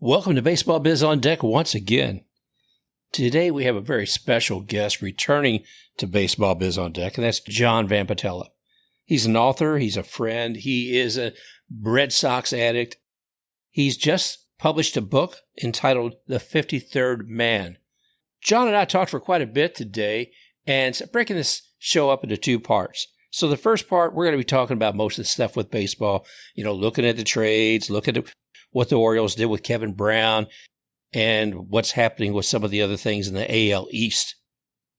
Welcome to Baseball Biz on Deck once again. Today we have a very special guest returning to Baseball Biz on Deck, and that's John Vampatella. He's an author, he's a friend, he is a Red Sox addict. He's just published a book entitled The 53rd Man. John and I talked for quite a bit today, and breaking this show up into two parts. So the first part, we're going to be talking about most of the stuff with baseball, looking at the trades, looking at what the Orioles did with Kevin Brown, and what's happening with some of the other things in the AL East.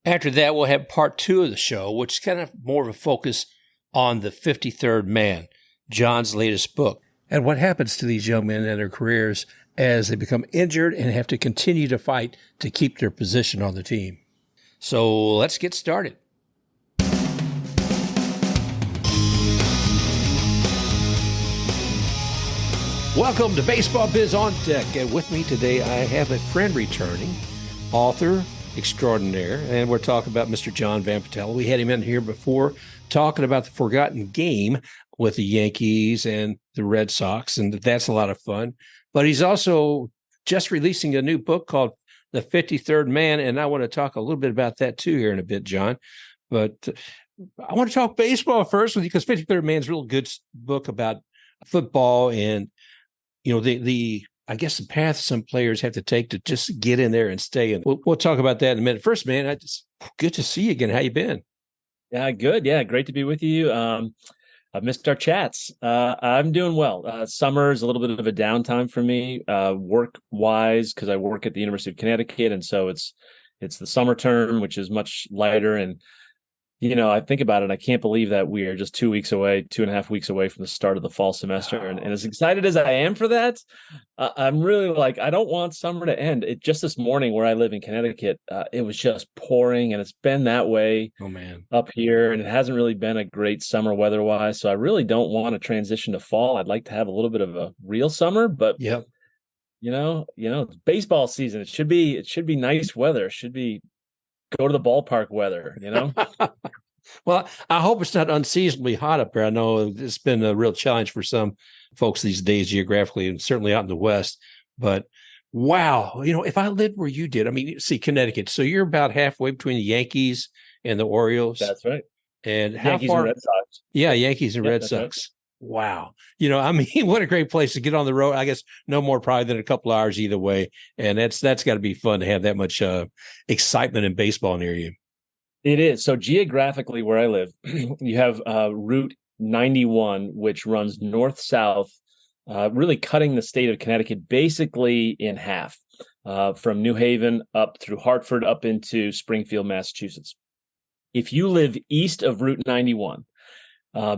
After that, we'll have part two of the show, which is kind of more of a focus on the 53rd Man, John's latest book, and what happens to these young men in their careers as they become injured and have to continue to fight to keep their position on the team. So let's get started. Welcome to Baseball Biz on Deck, and with me today I have a friend returning, author extraordinaire, and we're talking about Mr. John Vampatella. We had him in here before talking about the forgotten game with the Yankees and the Red Sox, and that's a lot of fun. But he's also just releasing a new book called The 53rd Man, and I want to talk a little bit about that too here in a bit, John. But I want to talk baseball first with you because 53rd Man is a real good book about football and I guess the path some players have to take to just get in there and stay in. We'll talk about that in a minute. First, man, good to see you again. How you been? Yeah, good. Yeah, great to be with you. I've missed our chats. I'm doing well. Summer is a little bit of a downtime for me, work-wise, because I work at the University of Connecticut, and so it's the summer term, which is much lighter. And I think about it, I can't believe that we are just 2 weeks away, 2.5 weeks away from the start of the fall semester. And as excited as I am for that, I'm really I don't want summer to end. Just this morning where I live in Connecticut, it was just pouring, and it's been that way up here. And it hasn't really been a great summer weather-wise. So I really don't want to transition to fall. I'd like to have a little bit of a real summer, but yep. It's baseball season. It should be nice weather. It should be go to the ballpark weather, Well, I hope it's not unseasonably hot up there. I know it's been a real challenge for some folks these days geographically, and certainly out in the West. But wow, if I lived where you did, see, Connecticut. So you're about halfway between the Yankees and the Orioles. That's right. And how Yankees far? And Red Sox. Yeah, Yankees and Red Sox. Right. Wow. What a great place to get on the road. I guess no more probably than a couple hours either way. And that's got to be fun to have that much excitement in baseball near you. It is. So geographically where I live, you have Route 91, which runs north-south, really cutting the state of Connecticut basically in half, from New Haven up through Hartford up into Springfield, Massachusetts. If you live east of Route 91,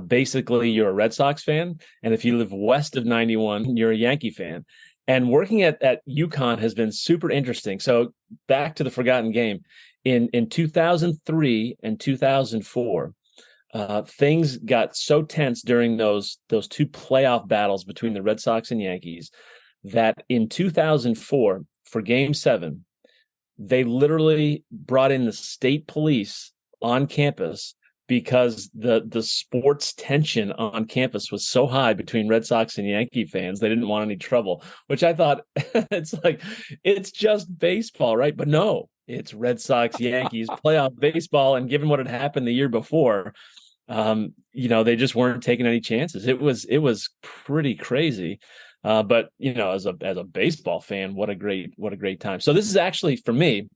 basically you're a Red Sox fan. And if you live west of 91, you're a Yankee fan. And working at UConn has been super interesting. So back to the forgotten game. In 2003 and 2004, things got so tense during those two playoff battles between the Red Sox and Yankees that in 2004, for Game 7, they literally brought in the state police on campus because the sports tension on campus was so high between Red Sox and Yankee fans. They didn't want any trouble, which I thought it's just baseball, right? But no, it's Red Sox, Yankees, playoff baseball. And given what had happened the year before, they just weren't taking any chances. It was pretty crazy. But as a baseball fan, what a great time. So this is actually, for me,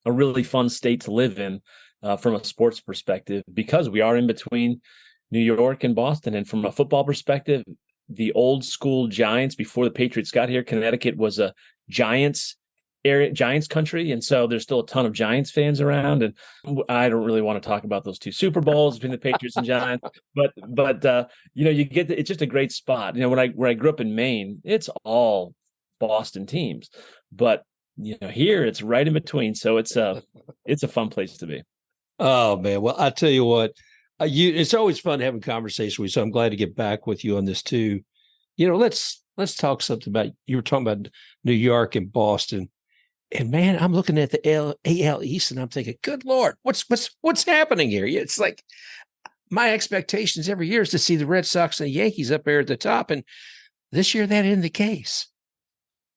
a really fun state to live in. From a sports perspective, because we are in between New York and Boston. And from a football perspective, the old school Giants, before the Patriots got here, Connecticut was a Giants country. And so there's still a ton of Giants fans around. And I don't really want to talk about those two Super Bowls between the Patriots and Giants, but you get it's just a great spot. Where I grew up in Maine, it's all Boston teams, but here it's right in between. So it's a fun place to be. Oh, man. Well, I tell you what, it's always fun having conversations with you. So I'm glad to get back with you on this too. Let's talk something about, you were talking about New York and Boston. And man, I'm looking at the AL East and I'm thinking, good Lord, what's happening here? It's like my expectations every year is to see the Red Sox and the Yankees up there at the top. And this year that isn't the case.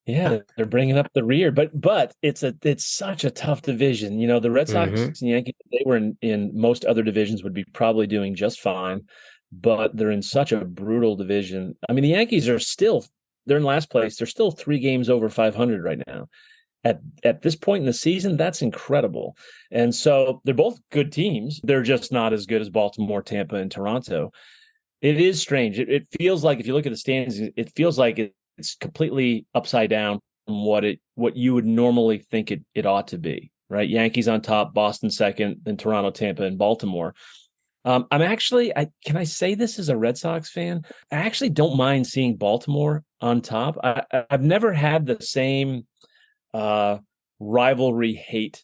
Yeah, they're bringing up the rear, but it's such a tough division. The Red Sox Hmm. and Yankees, they were in most other divisions would be probably doing just fine, but they're in such a brutal division. I mean, the Yankees they're in last place. They're still 3 games over 500 right now. At this point in the season, that's incredible. And so they're both good teams. They're just not as good as Baltimore, Tampa, and Toronto. It is strange. It feels like if you look at the standings, it feels like it's completely upside down from what you would normally think it ought to be, right? Yankees on top, Boston second, then Toronto, Tampa, and Baltimore. Can I say this as a Red Sox fan? I actually don't mind seeing Baltimore on top. I've never had the same uh, rivalry hate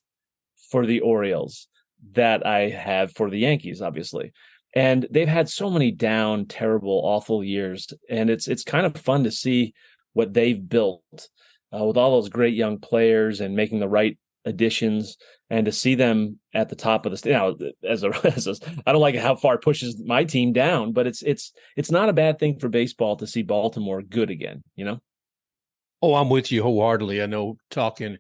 for the Orioles that I have for the Yankees, obviously. And they've had so many down, terrible, awful years, and it's kind of fun to see what they've built with all those great young players and making the right additions, and to see them at the top of the I don't like how far it pushes my team down, but it's not a bad thing for baseball to see Baltimore good again, you know? Oh, I'm with you wholeheartedly. I know talking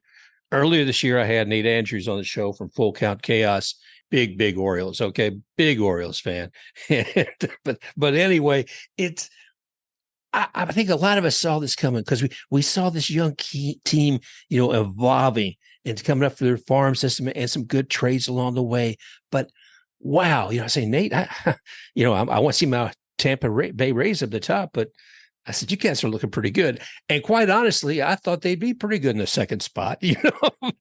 earlier this year, I had Nate Andrews on the show from Full Count Chaos. Big Orioles. Okay, big Orioles fan. but anyway, it's I think a lot of us saw this coming because we saw this young team, evolving and coming up through their farm system and some good trades along the way. But wow, I say Nate, I want to see my Tampa Bay Rays up the top, but I said, you guys are looking pretty good. And quite honestly, I thought they'd be pretty good in the second spot,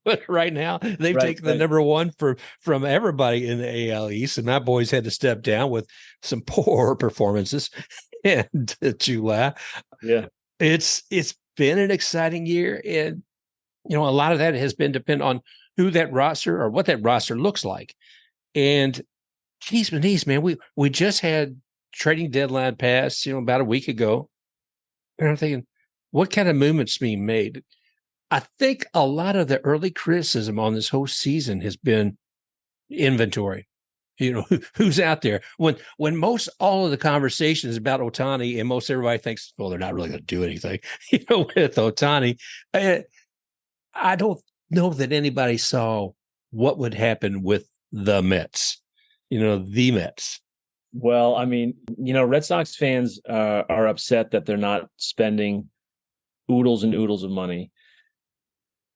but right now they've Right, taken the right. number one from everybody in the AL East. And my boys had to step down with some poor performances and July. Yeah. It's been an exciting year. And, a lot of that has been dependent on who that roster or what that roster looks like. And geez, man, we just had trading deadline pass, about a week ago. And I'm thinking, what kind of movements being made? I think a lot of the early criticism on this whole season has been inventory. Who's out there when most all of the conversation is about Ohtani, and most everybody thinks, well, they're not really going to do anything, with Ohtani. I don't know that anybody saw what would happen with the Mets. The Mets. Well, I mean, Red Sox fans are upset that they're not spending oodles and oodles of money.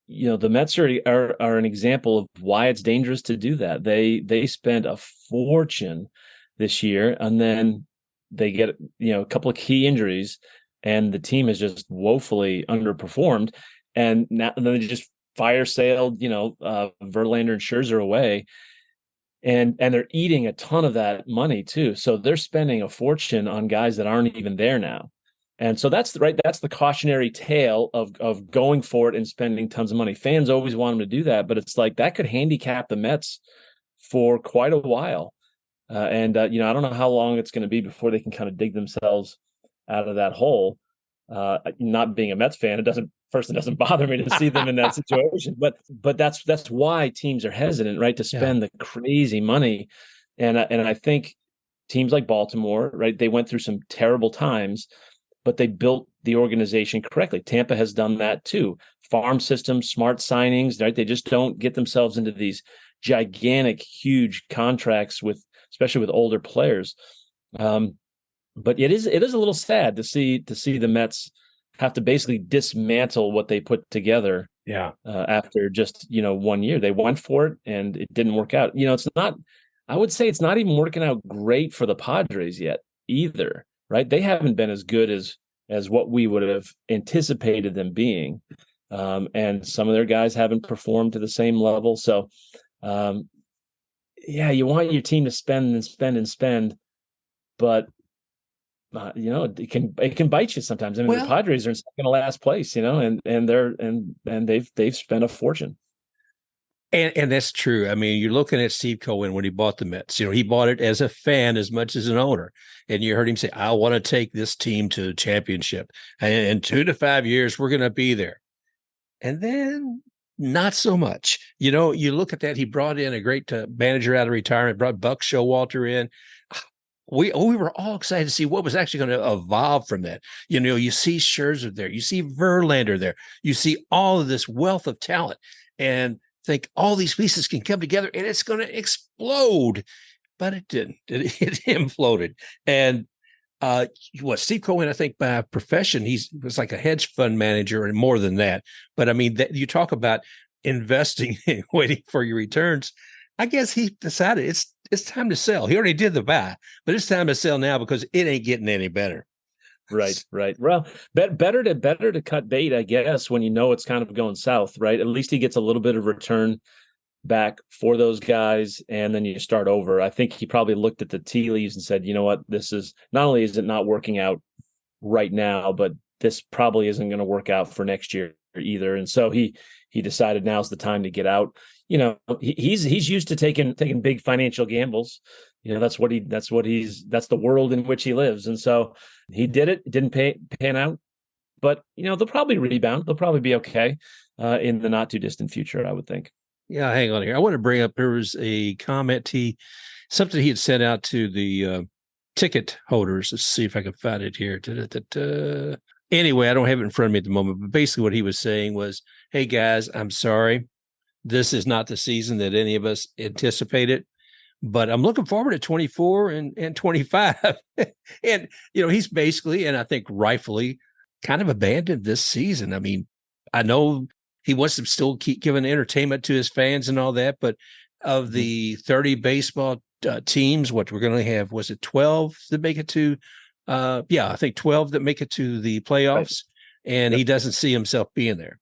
The Mets are an example of why it's dangerous to do that. They spent a fortune this year, and then they get a couple of key injuries, and the team has just woefully underperformed. And then they just fire sailed Verlander and Scherzer away, and they're eating a ton of that money too. So they're spending a fortune on guys that aren't even there now. And so that's the cautionary tale of going for it and spending tons of money. Fans always want them to do that, but it's like that could handicap the Mets for quite a while. I don't know how long it's going to be before they can kind of dig themselves out of that hole. Not being a Mets fan, it doesn't bother me to see them in that situation. But that's why teams are hesitant, right, to Yeah. spend the crazy money. And I think teams like Baltimore, right, they went through some terrible times, but they built the organization correctly. Tampa has done that too. Farm system, smart signings, right? They just don't get themselves into these gigantic, huge contracts especially with older players. But it is a little sad to see the Mets have to basically dismantle what they put together. Yeah. After just 1 year, they went for it and it didn't work out. It's not. I would say it's not even working out great for the Padres yet either. Right? They haven't been as good as what we would have anticipated them being, and some of their guys haven't performed to the same level. So, yeah, you want your team to spend and spend and spend, but it can bite you sometimes. I mean, the Well, Padres are in second to last place, and they've spent a fortune. and that's true. I mean, you're looking at Steve Cohen when he bought the Mets. He bought it as a fan as much as an owner. And you heard him say, I want to take this team to the championship. And in 2 to 5 years, we're going to be there. And then not so much. You look at that. He brought in a great manager out of retirement, brought Buck Showalter in. we were all excited to see what was actually going to evolve from that. You see Scherzer there, you see Verlander there, you see all of this wealth of talent, and think all these pieces can come together and it's going to explode. But it didn't. It imploded. And Steve Cohen, I think by profession, was like a hedge fund manager and more than that. But I mean, you talk about investing and waiting for your returns. I guess he decided it's time to sell. He already did the buy, but it's time to sell now because it ain't getting any better. Right. Well, better to cut bait, I guess, when you know it's kind of going south, right? At least he gets a little bit of return back for those guys, and then you start over. I think he probably looked at the tea leaves and said, you know what, this is not only is it not working out right now, but this probably isn't going to work out for next year either. And so he decided now's the time to get out. He's used to taking big financial gambles. That's the world in which he lives. And so he did it. It didn't pan out, but they'll probably rebound. They'll probably be okay in the not too distant future, I would think. Yeah, hang on here. I want to bring up, there was a comment, something he had sent out to the ticket holders. Let's see if I can find it here. Da-da-da-da. Anyway, I don't have it in front of me at the moment, but basically what he was saying was, hey guys, I'm sorry. This is not the season that any of us anticipated, but I'm looking forward to 24 and 25. And, he's basically, and I think rightfully, kind of abandoned this season. I mean, I know he wants to still keep giving entertainment to his fans and all that, but of the 30 baseball teams, what we're going to have, was it 12 that make it to? I think 12 that make it to the playoffs, right. And he doesn't see himself being there.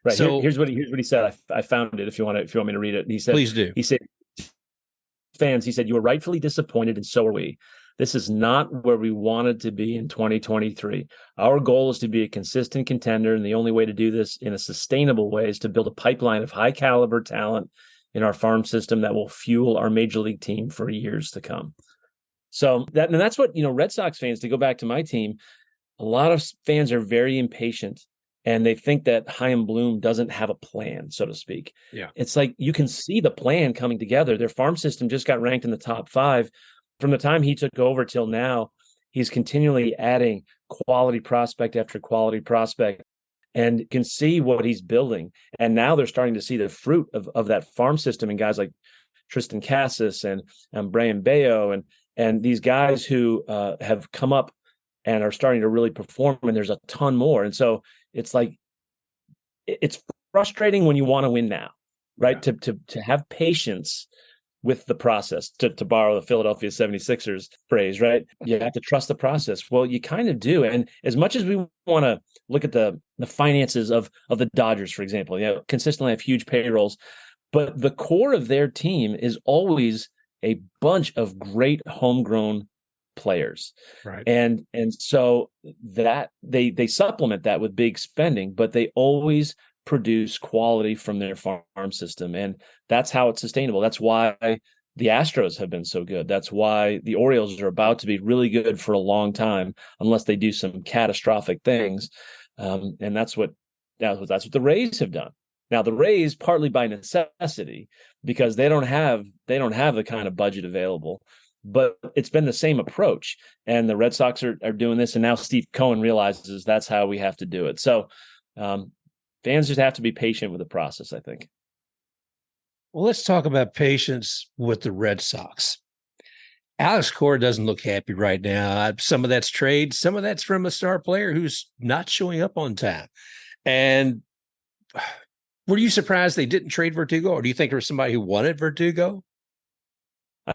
Right. So here's what he said. I found it. If you want me to read it, he said, please do. He said, fans, he said, you were rightfully disappointed, and so are we. This is not where we wanted to be in 2023. Our goal is to be a consistent contender, and the only way to do this in a sustainable way is to build a pipeline of high caliber talent in our farm system that will fuel our major league team for years to come. So that's what, Red Sox fans, to go back to my team, a lot of fans are very impatient, and they think that Chaim Bloom doesn't have a plan, so to speak. Yeah. It's like you can see the plan coming together. Their farm system just got ranked in the top 5. From the time he took over till now, he's continually adding quality prospect after quality prospect, and can see what he's building. And now they're starting to see the fruit of that farm system, and guys like Tristan Cassis and Brian Bayo and these guys who have come up and are starting to really perform. And there's a ton more. And so it's like, it's frustrating when you want to win now, right? Yeah. To have patience with the process, to borrow the Philadelphia 76ers phrase, right? You have to trust the process. Well, you kind of do. And as much as we want to look at the finances of the Dodgers, for example, consistently have huge payrolls, but the core of their team is always a bunch of great homegrown players. Right. And so that they supplement that with big spending, but they always produce quality from their farm system. And that's how it's sustainable. That's why the Astros have been so good. That's why the Orioles are about to be really good for a long time, unless they do some catastrophic things. And that's what the Rays have done. Now, the Rays, partly by necessity, because they don't have the kind of budget available, but it's been the same approach. And the Red Sox are doing this. And now Steve Cohen realizes that's how we have to do it. So, fans just have to be patient with the process, I think. Well, let's talk about patience with the Red Sox. Alex Cora doesn't look happy right now. Some of that's trade. Some of that's from a star player who's not showing up on time. And were you surprised they didn't trade Verdugo? Or do you think there was somebody who wanted Verdugo?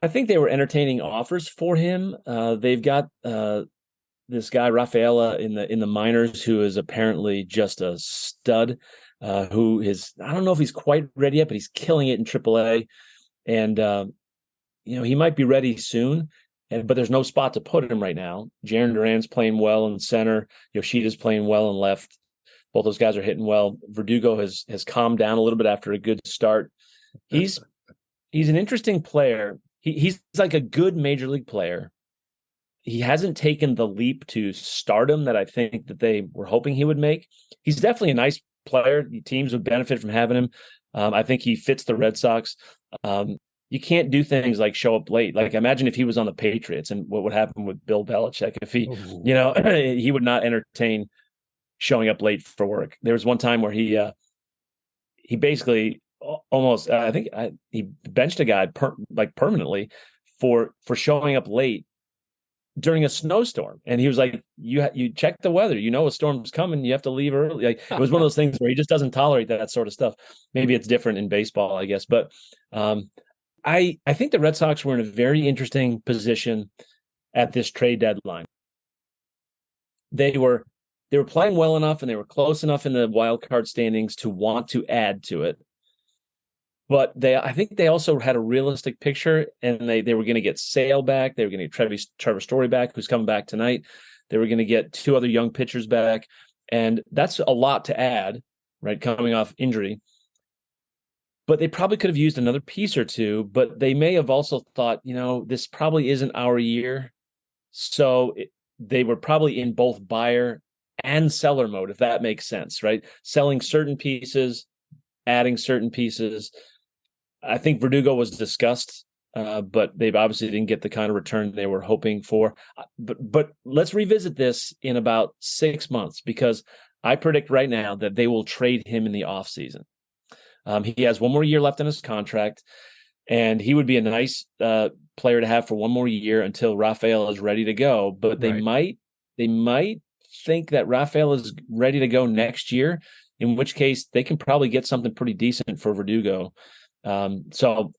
I think they were entertaining offers for him. They've got this guy Rafaela in the minors, who is apparently just a stud, who is, I don't know if he's quite ready yet, but he's killing it in AAA. And, he might be ready soon, but there's no spot to put him right now. Jarren Duran's playing well in center. Yoshida's playing well in left. Both those guys are hitting well. Verdugo has calmed down a little bit after a good start. He's an interesting player. He's like a good major league player. He hasn't taken the leap to stardom that I think that they were hoping he would make. He's definitely a nice player. Teams would benefit from having him. I think he fits the Red Sox. you can't do things like show up late. Like imagine if he was on the Patriots and what would happen with Bill Belichick if he, Ooh. you know, he would not entertain showing up late for work. There was one time where he basically almost I think he benched a guy permanently for showing up late during a snowstorm, and he was like, you check the weather, you know a storm's coming, you have to leave early. Like it was one of those things where he just doesn't tolerate that sort of stuff. Maybe it's different in baseball, I guess, but I think the Red Sox were in a very interesting position at this trade deadline. They were playing well enough and they were close enough in the wild card standings to want to add to it. But I think they also had a realistic picture, and they were going to get Sale back. They were going to get Trevor Story back, who's coming back tonight. They were going to get 2 other young pitchers back, and that's a lot to add, right? Coming off injury, but they probably could have used another piece or two. But they may have also thought, this probably isn't our year, so they were probably in both buyer and seller mode, if that makes sense, right? Selling certain pieces, adding certain pieces. I think Verdugo was discussed, but they obviously didn't get the kind of return they were hoping for. But let's revisit this in about 6 months, because I predict right now that they will trade him in the offseason. He has 1 more year left in his contract, and he would be a nice player to have for 1 more year until Rafaela is ready to go. But they might think that Rafaela is ready to go next year, in which case they can probably get something pretty decent for Verdugo. So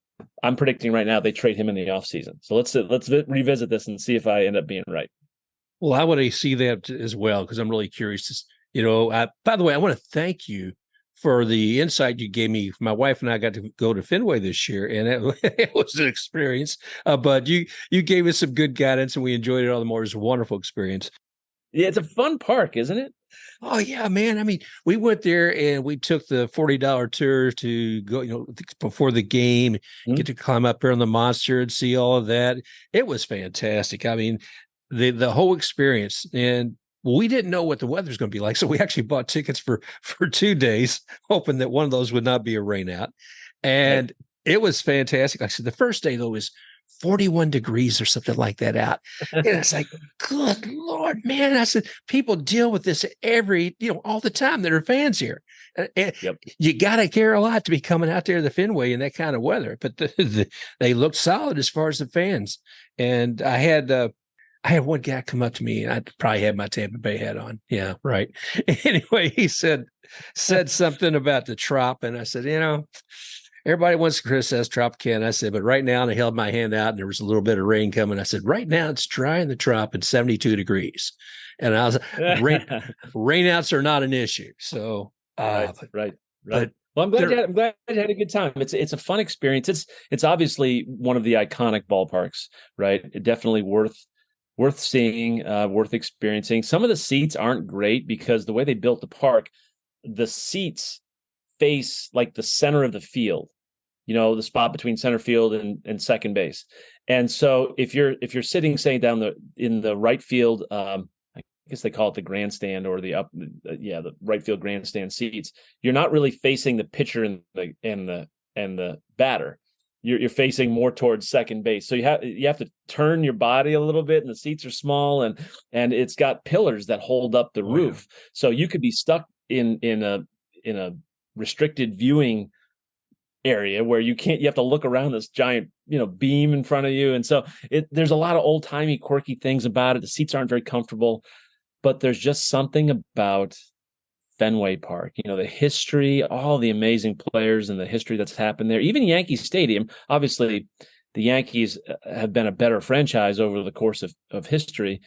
I'm predicting right now they trade him in the offseason. So let's revisit this and see if I end up being right. Well, I want to see that as well, because I'm really curious. By the way, I want to thank you for the insight you gave me. My wife and I got to go to Fenway this year, and it was an experience. But you gave us some good guidance, and we enjoyed it all the more. It was a wonderful experience. Yeah, it's a fun park, isn't it? Oh yeah, man. I mean, we went there and we took the $40 tour to go, before the game, get to climb up there on the monster and see all of that. It was fantastic. I mean, the whole experience. And we didn't know what the weather's going to be like, so we actually bought tickets for 2 days, hoping that one of those would not be a rain out. And it was fantastic. Like I said, the first day though was 41 degrees or something like that out. And it's like, good Lord, man. I said, people deal with this all the time that are fans here. And you got to care a lot to be coming out there to the Fenway in that kind of weather. But they looked solid as far as the fans. And I had one guy come up to me, and I probably had my Tampa Bay hat on. Yeah, right. Anyway, he said something about the Trop, and I said, everybody wants to criticize Tropicana. I said, but right now, and I held my hand out, and there was a little bit of rain coming. I said, right now it's dry in the Trop and 72 degrees. And I was rainouts are not an issue. So right. Well, I'm glad you had a good time. It's a fun experience. It's obviously one of the iconic ballparks, right? It definitely worth seeing, worth experiencing. Some of the seats aren't great because the way they built the park, the seats face like the center of the field. The spot between center field and second base. And so if you're sitting, say, down in the right field, I guess they call it the grandstand, or the right field grandstand seats, you're not really facing the pitcher and the batter. You're facing more towards second base. So you have to turn your body a little bit, and the seats are small, and it's got pillars that hold up the roof. So you could be stuck in a restricted viewing area where you have to look around this giant beam in front of you. And so there's a lot of old-timey quirky things about it. The seats aren't very comfortable, but there's just something about Fenway Park, the history, all the amazing players and the history that's happened there. Even Yankee Stadium, obviously the Yankees have been a better franchise over the course of history,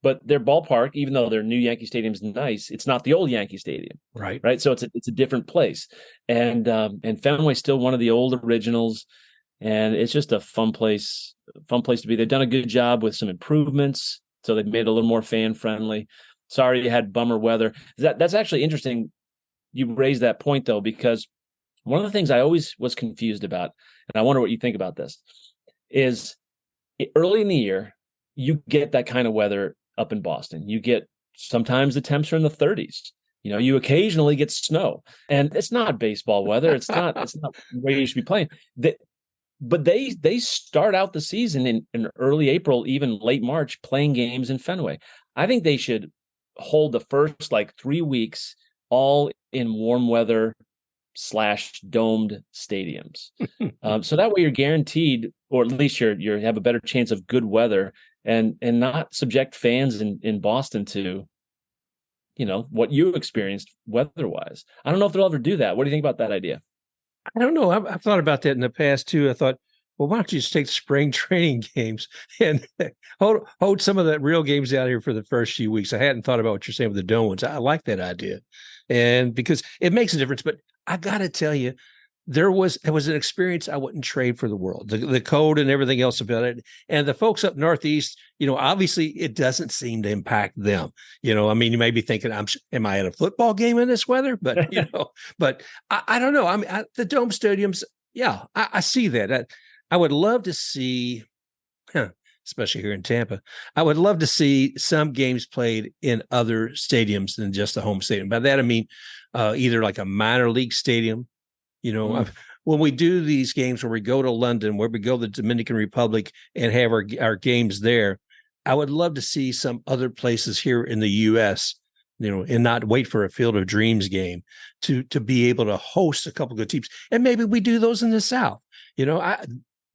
but their ballpark, even though their new Yankee Stadium is nice, it's not the old Yankee Stadium, right? So it's a different place, and Fenway's still one of the old originals, and it's just a fun place to be. They've done a good job with some improvements, so they've made it a little more fan friendly. Sorry you had bummer weather. That's actually interesting. You raised that point though, because one of the things I always was confused about, and I wonder what you think about this, is early in the year you get that kind of weather. Up in Boston, you get sometimes the temps are in the 30s. You occasionally get snow, and it's not baseball weather. It's not where you should be playing. but they start out the season in early April, even late March, playing games in Fenway. I think they should hold the first like 3 weeks all in warm weather / domed stadiums. So that way you're guaranteed, or at least you have a better chance of good weather and not subject fans in Boston to, what you experienced weather-wise. I don't know if they'll ever do that. What do you think about that idea? I don't know. I've thought about that in the past too. I thought, well, why don't you just take spring training games and hold some of the real games out here for the first few weeks? I hadn't thought about what you're saying with the dome ones. I like that idea, and because it makes a difference. But I got to tell you, it was an experience I wouldn't trade for the world. The code and everything else about it, and the folks up northeast. Obviously, it doesn't seem to impact them. I mean, you may be thinking, am I at a football game in this weather? But but I don't know. I mean, the dome stadiums. Yeah, I see that. I would love to see, especially here in Tampa, I would love to see some games played in other stadiums than just the home stadium. By that, I mean either like a minor league stadium. When we do these games where we go to London, where we go to the Dominican Republic and have our games there, I would love to see some other places here in the U.S., and not wait for a Field of Dreams game to be able to host a couple of good teams. And maybe we do those in the South.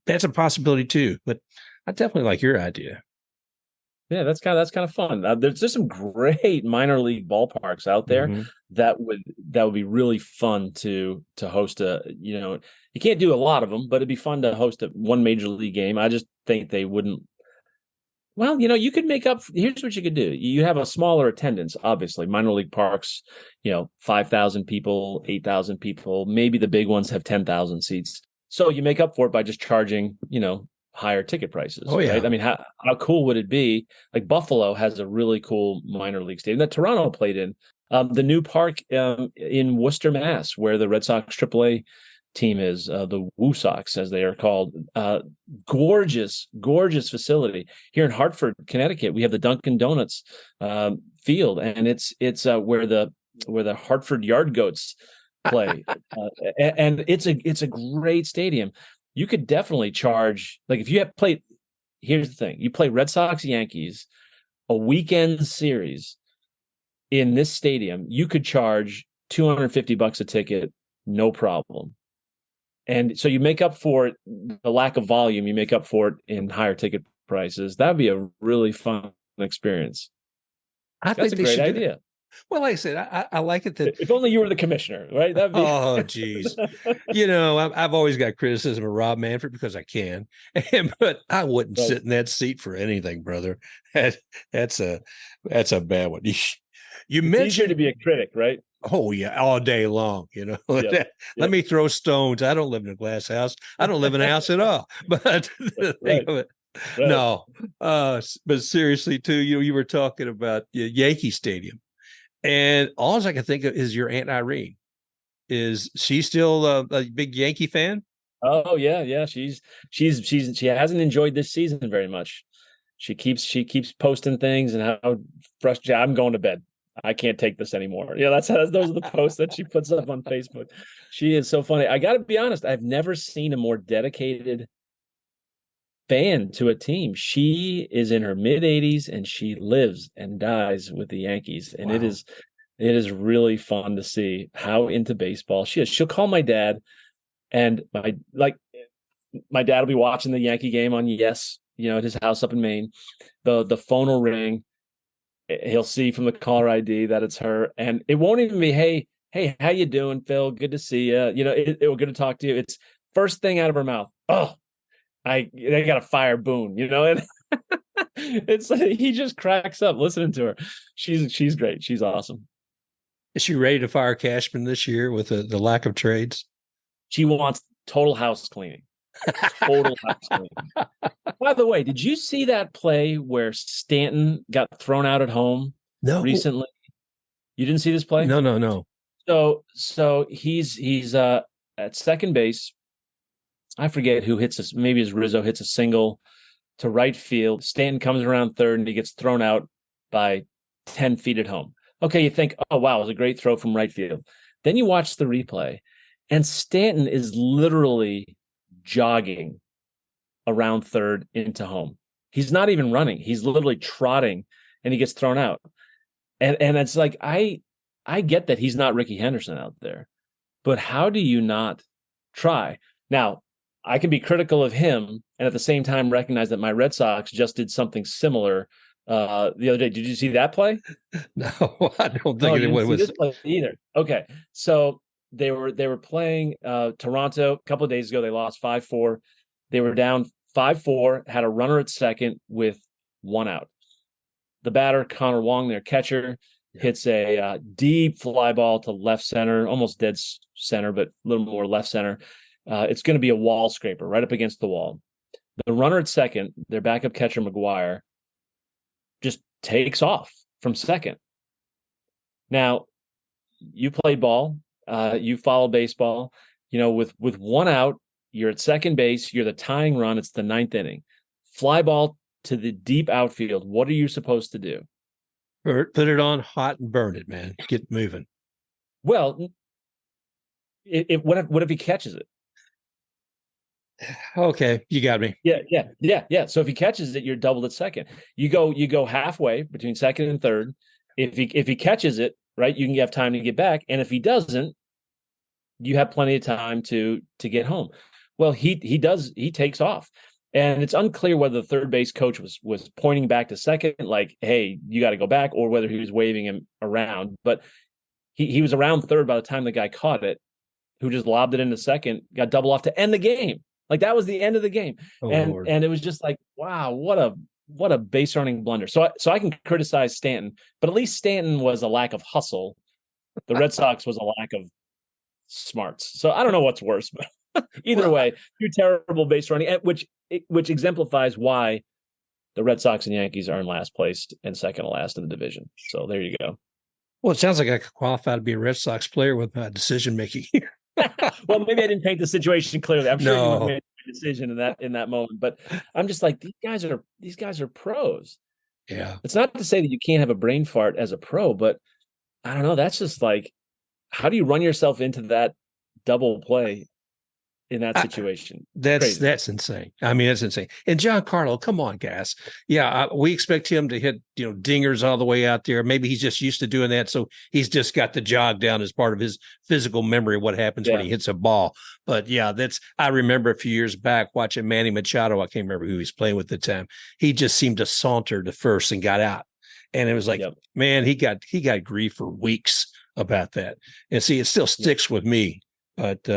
That's a possibility too. But I definitely like your idea. Yeah, that's kind of fun. There's just some great minor league ballparks out there that would be really fun to host you can't do a lot of them, but it'd be fun to host one major league game. I just think they wouldn't. Well, you could make up. Here's what you could do. You have a smaller attendance, obviously. Minor league parks, 5,000 people, 8,000 people. Maybe the big ones have 10,000 seats. So you make up for it by just charging, higher ticket prices. Oh, yeah. Right? I mean, how cool would it be? Like Buffalo has a really cool minor league stadium that Toronto played in. The new park in Worcester, Mass, where the Red Sox AAA team is, the Woo Sox, as they are called. Gorgeous, gorgeous facility. Here in Hartford, Connecticut, we have the Dunkin' Donuts field, and it's where the Hartford Yard Goats play, and it's a great stadium. You could definitely charge, like if you have played. Here's the thing: you play Red Sox Yankees, a weekend series in this stadium, you could charge $250 a ticket, no problem. And so you make up for it, the lack of volume. You make up for it in higher ticket prices. That'd be a really fun experience. I That's think a great idea. Well, like I said, I like it that if only you were the commissioner, right? That'd be. Oh, geez. I've always got criticism of Rob Manfred because I can, but I wouldn't sit in that seat for anything, brother. That's a bad one. It's easier to be a critic, right? Oh yeah, all day long. Yep. Let me throw stones. I don't live in a glass house. I don't live in a house at all. But the thing of it, no. But seriously, too, you were talking about Yankee Stadium. And all I can think of is your Aunt Irene. Is she still a big Yankee fan? Oh yeah. She hasn't enjoyed this season very much. She keeps posting things and how frustrated. I'm going to bed. I can't take this anymore. Those are the posts that she puts up on Facebook. She is so funny. I got to be honest. I've never seen a more dedicated fan to a team. She is in her mid-80s and she lives and dies with the Yankees. And It is really fun to see how into baseball she is. She'll call my dad, and my dad will be watching the Yankee game on Yes, at his house up in Maine. The phone will ring. He'll see from the caller ID that it's her, and it won't even be, hey, how you doing, Phil? Good to see you. We're good to talk to you. It's first thing out of her mouth. Oh, they got to fire Boone, and it's like he just cracks up listening to her. She's great. She's awesome. Is she ready to fire Cashman this year with the lack of trades? She wants total house cleaning. Total house cleaning. By the way, did you see that play where Stanton got thrown out at home recently? You didn't see this play? No. So he's at second base. I forget who hits us. Maybe it's Rizzo hits a single to right field. Stanton comes around third and he gets thrown out by 10 feet at home. Okay, you think, oh, wow, it was a great throw from right field. Then you watch the replay, and Stanton is literally jogging around third into home. He's not even running. He's literally trotting, and he gets thrown out. And it's like, I get that he's not Ricky Henderson out there, but how do you not try? Now, I can be critical of him and at the same time recognize that my Red Sox just did something similar the other day. Did you see that play? No, I don't think it was this play either. Okay, so they were playing Toronto a couple of days ago. They lost 5-4. They were down 5-4. Had a runner at second with one out. The batter, Connor Wong, their catcher, hits a deep fly ball to left center, almost dead center, but a little more left center. It's going to be a wall scraper right up against the wall. The runner at second, their backup catcher, McGuire, just takes off from second. Now, you play ball, you follow baseball, with one out, you're at second base, you're the tying run, it's the ninth inning. Fly ball to the deep outfield. What are you supposed to do? Put it on hot and burn it, man. Get moving. Well, what if he catches it? Okay, you got me. Yeah. So if he catches it, you're doubled at second. You go halfway between second and third. If he catches it, right, you can have time to get back. And if he doesn't, you have plenty of time to get home. Well, he takes off. And it's unclear whether the third base coach was pointing back to second, like, hey, you got to go back, or whether he was waving him around. But he was around third by the time the guy caught it, who just lobbed it into second, got double off to end the game. Like, that was the end of the game. And it was just like, wow, what a base running blunder. So I can criticize Stanton, but at least Stanton was a lack of hustle. The Red Sox was a lack of smarts. So I don't know what's worse, but either way, two terrible base running, which exemplifies why the Red Sox and Yankees are in last place and second to last in the division. So there you go. Well, it sounds like I could qualify to be a Red Sox player with my decision making here. Well, maybe I didn't paint the situation clearly. I'm sure you would have made a decision in that moment, but I'm just like, these guys are pros. Yeah. It's not to say that you can't have a brain fart as a pro, but I don't know. That's just like, how do you run yourself into that double play in that situation? That's insane. I mean, it's insane. And Giancarlo, come on, guys. Yeah, we expect him to hit, dingers all the way out there. Maybe he's just used to doing that, so he's just got the jog down as part of his physical memory of what happens when he hits a ball. But yeah, I remember a few years back watching Manny Machado. I can't remember who he was playing with at the time. He just seemed to saunter to first and got out. And it was like, man, he got grief for weeks about that. And see, it still sticks with me. But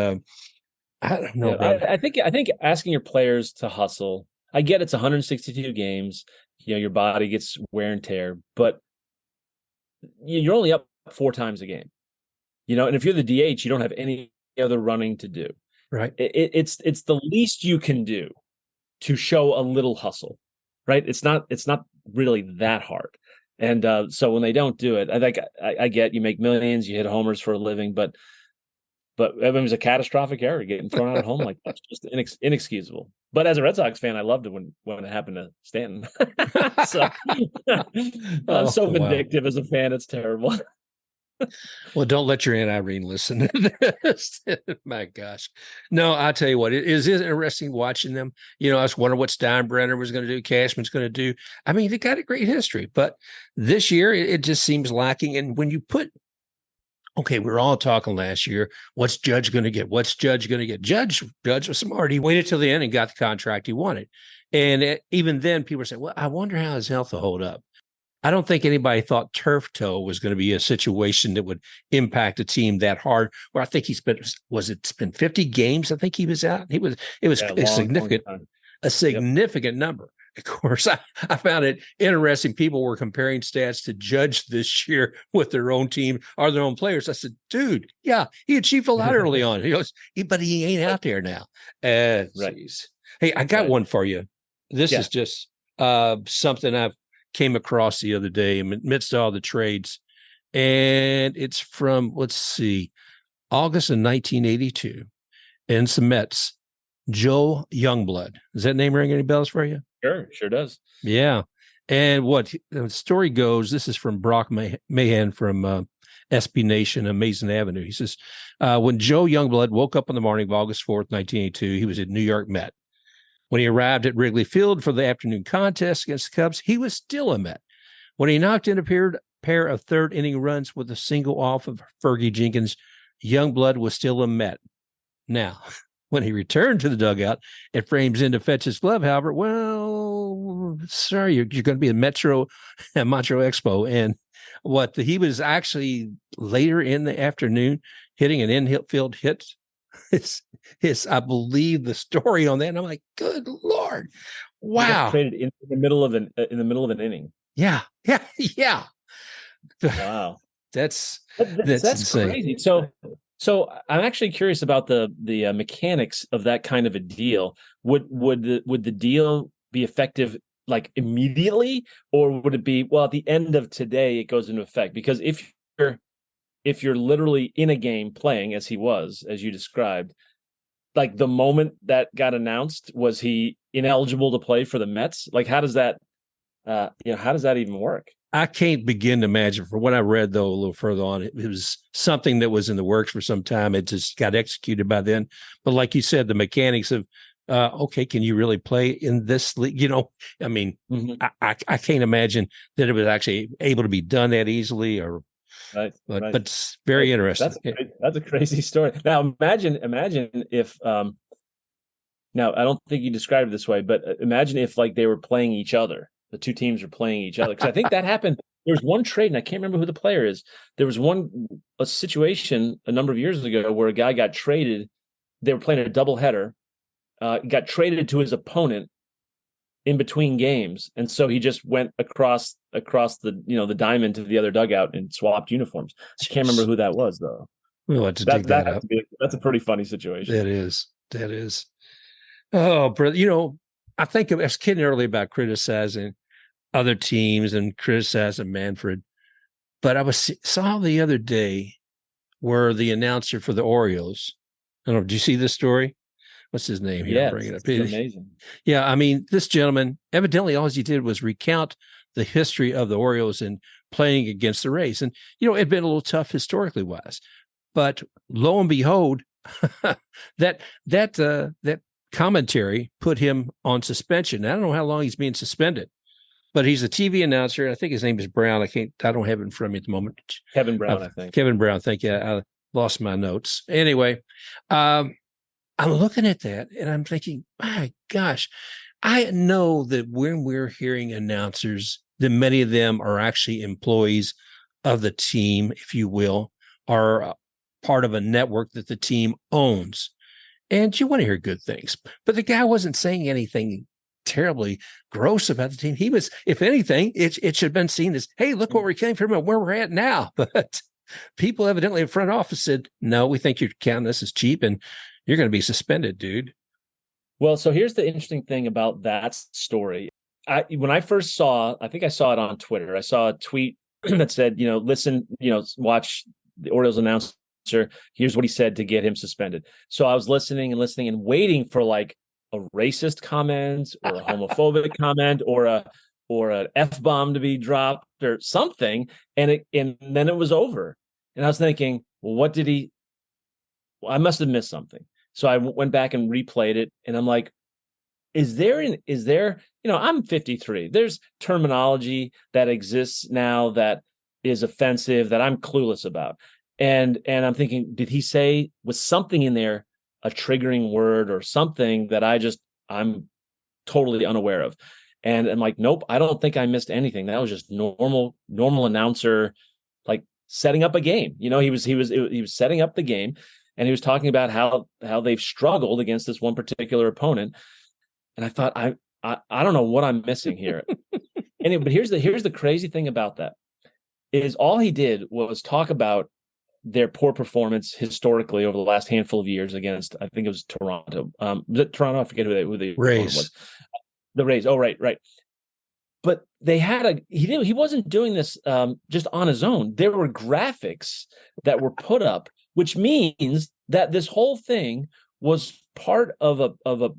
I don't know. I think asking your players to hustle. I get it's 162 games. Your body gets wear and tear, but you're only up 4 times a game. And if you're the DH, you don't have any other running to do. Right. It's the least you can do to show a little hustle. Right. It's not really that hard. And so when they don't do it, I think I get you make millions, you hit homers for a living, but it was a catastrophic error getting thrown out at home like that's just inexcusable. But as a Red Sox fan, I loved it when it happened to Stanton. So vindictive as a fan, it's terrible. Well, don't let your Aunt Irene listen to this. My gosh. No, I'll tell you what, it is interesting watching them. I was wondering what Steinbrenner was going to do, Cashman's going to do. I mean, they got a great history, but this year it just seems lacking. And when you put, okay, we were all talking last year, what's Judge going to get? What's Judge going to get? Judge was smart. He waited till the end and got the contract he wanted. And even then, people were saying, well, I wonder how his health will hold up. I don't think anybody thought turf toe was going to be a situation that would impact a team that hard. Where I think it's been 50 games? I think he was out. It was a significant number. Of course, I found it interesting. People were comparing stats to Judge this year with their own team or their own players. I said, dude, yeah, he achieved a lot early on. He goes, but he ain't out there now. Right. Hey, I got one for you. This is just something I've came across the other day amidst all the trades. And it's from, let's see, August of 1982. And it's the Mets. Joe Youngblood. Does that name ring any bells for you? Sure does. Yeah. And what the story goes, this is from Brock Mahan from SB Nation and Mason Avenue. He says, when Joe Youngblood woke up on the morning of August 4th, 1982, he was a New York Met. When he arrived at Wrigley Field for the afternoon contest against the Cubs, he was still a Met. When he knocked in a pair of third-inning runs with a single off of Fergie Jenkins, Youngblood was still a Met. Now, when he returned to the dugout and frames in to fetch his glove, however, well, sorry, you're going to be in Montreal Expo. And he was actually later in the afternoon hitting an infield hit. I believe the story on that. And I'm like, good Lord. Wow. Traded in the middle of an inning. Yeah. Wow. That's insane. Crazy. So I'm actually curious about the mechanics of that kind of a deal. Would the deal be effective like immediately, or would it be, well, at the end of today it goes into effect? Because if you're literally in a game playing, as he was, as you described, like the moment that got announced, was he ineligible to play for the Mets? Like, how does that even work? I can't begin to imagine. From what I read, though, a little further on, it was something that was in the works for some time. It just got executed by then. But like you said, the mechanics of, okay, can you really play in this league? I mean, I can't imagine that it was actually able to be done that easily. But it's very interesting. That's a crazy story. Now, imagine if now I don't think you described it this way, but imagine if like they were playing each other. The two teams are playing each other, because I think that happened. There was one trade, and I can't remember who the player is. There was a situation a number of years ago where a guy got traded. They were playing a doubleheader. Got traded to his opponent in between games, and so he just went across the the diamond to the other dugout and swapped uniforms. I can't remember who that was, though. We'll have to dig that up. That's a pretty funny situation. That is. Oh, brother, I think I was kidding earlier about criticizing other teams and criticizing Manfred, but I saw the other day where the announcer for the Orioles, I don't know, did you see this story? What's his name here? Yeah, Bring it up. It's amazing. Yeah, I mean, this gentleman, evidently all he did was recount the history of the Orioles and playing against the Rays. And, it'd been a little tough historically wise. But lo and behold, that commentary put him on suspension. I don't know how long he's being suspended, but he's a TV announcer. I think his name is Brown. I don't have it in front of me at the moment. Kevin Brown, I think. Kevin Brown. Thank you. I lost my notes. Anyway, I'm looking at that and I'm thinking, my gosh, I know that when we're hearing announcers, that many of them are actually employees of the team, if you will, are part of a network that the team owns. And you want to hear good things. But the guy wasn't saying anything terribly gross about the team. He was, if anything, it should have been seen as, hey, look what we came from and where we're at now. But people evidently in front office said, no, we think you're counting this as cheap and you're going to be suspended, dude. Well, so here's the interesting thing about that story. When I first I think I saw it on Twitter. I saw a tweet that said, listen, watch the Orioles announcer. Here's what he said to get him suspended. So I was listening and waiting for like a racist comment or a homophobic comment or an F-bomb to be dropped or something. And then it was over. And I was thinking, well, what did he? Well, I must have missed something. So I went back and replayed it, and I'm like, is there, I'm 53. There's terminology that exists now that is offensive that I'm clueless about. And I'm thinking, did he say, was something in there a triggering word or something that I'm totally unaware of? And I'm like, nope, I don't think I missed anything. That was just normal announcer, like setting up a game. He was setting up the game, and he was talking about how they've struggled against this one particular opponent. And I thought, I don't know what I'm missing here. But here's the crazy thing about that is all he did was talk about their poor performance historically over the last handful of years against, I think it was Toronto. Was it Toronto? I forget who the Rays was. The Rays. Oh, right. But they had he wasn't doing this just on his own. There were graphics that were put up, which means that this whole thing was part of a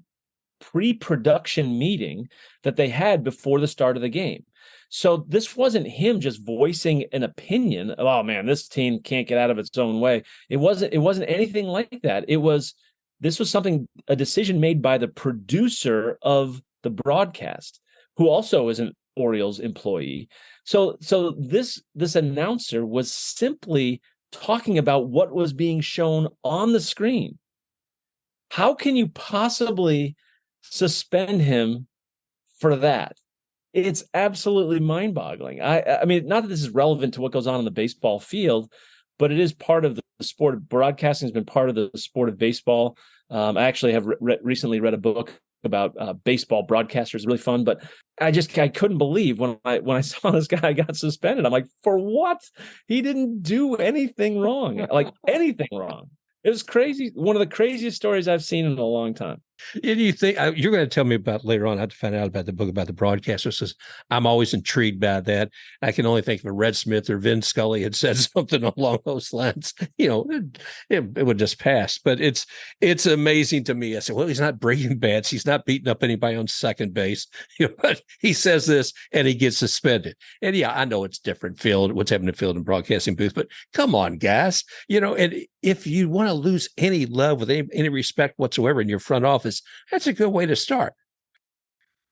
pre-production meeting that they had before the start of the game. So this wasn't him just voicing an opinion of, oh man, this team can't get out of its own way. It wasn't anything like that. This was a decision made by the producer of the broadcast, who also is an Orioles employee. So this announcer was simply talking about what was being shown on the screen. How can you possibly suspend him for that? It's absolutely mind-boggling. I mean, not that this is relevant to what goes on the baseball field, but it is part of the sport. Broadcasting has been part of the sport of baseball. I actually have recently read a book about baseball broadcasters, really fun. But I couldn't believe when I saw this guy got suspended. I'm like, for what? He didn't do anything wrong, like anything wrong. It was crazy. One of the craziest stories I've seen in a long time. And you think you're going to tell me about later on? I have to find out about the book about the broadcasters, because I'm always intrigued by that. I can only think of a Red Smith or Vin Scully had said something along those lines. It would just pass. But it's amazing to me. I said, well, he's not breaking bats. He's not beating up anybody on second base. But he says this and he gets suspended. And yeah, I know it's different field, what's happening in field and broadcasting booth. But come on, guys. And if you want to lose any love with any respect whatsoever in your front office, that's a good way to start.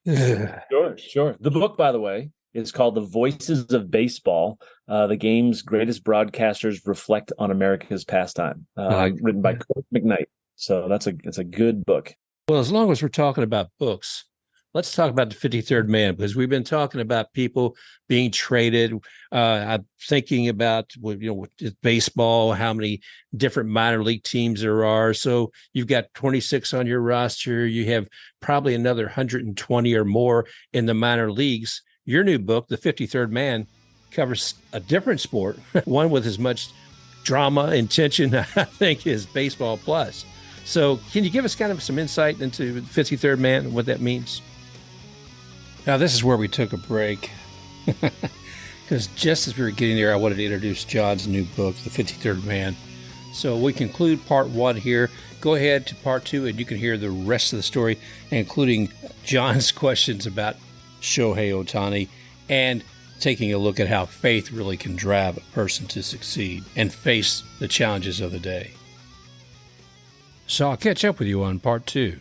Sure. The book, by the way, is called The Voices of Baseball. The game's greatest broadcasters reflect on America's pastime. Written by Coach McKnight. So it's a good book. Well, as long as we're talking about books, let's talk about the 53rd man, because we've been talking about people being traded. I'm thinking about, with baseball, how many different minor league teams there are. So you've got 26 on your roster. You have probably another 120 or more in the minor leagues. Your new book, The 53rd Man, covers a different sport, one with as much drama and tension, I think, as baseball plus. So can you give us kind of some insight into the 53rd man and what that means? Now, this is where we took a break, because just as we were getting there, I wanted to introduce John's new book, The 53rd Man. So we conclude part one here. Go ahead to part two, and you can hear the rest of the story, including John's questions about Shohei Ohtani and taking a look at how faith really can drive a person to succeed and face the challenges of the day. So I'll catch up with you on part two.